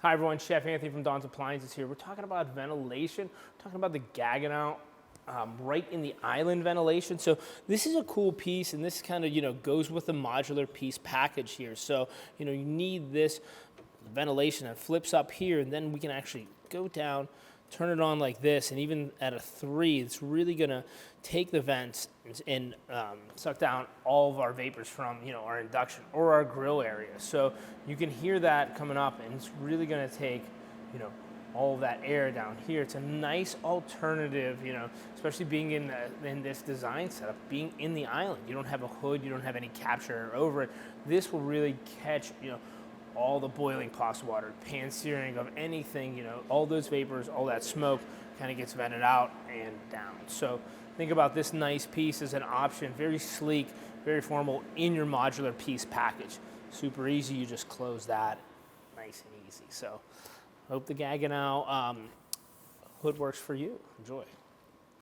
Hi everyone, Chef Anthony from Don's Appliances here. We're talking about ventilation, we're talking about the Gaggenau right in the island ventilation. So this is a cool piece, and this kind of, goes with the modular piece package here. So, you need this ventilation that flips up here, and then we can actually go down, turn it on like this, and even at a 3, it's really gonna take the vents and suck down all of our vapors from, our induction or our grill area. So you can hear that coming up, and it's really gonna take, all of that air down here. It's a nice alternative, especially being in this design setup, being in the island. You don't have a hood, you don't have any capture over it. This will really catch, all the boiling pasta water, pan searing of anything, all those vapors, all that smoke kind of gets vented out and down. So think about this nice piece as an option, very sleek, very formal in your modular piece package. Super easy, you just close that, nice and easy. So hope the Gaggenau hood works for you. Enjoy.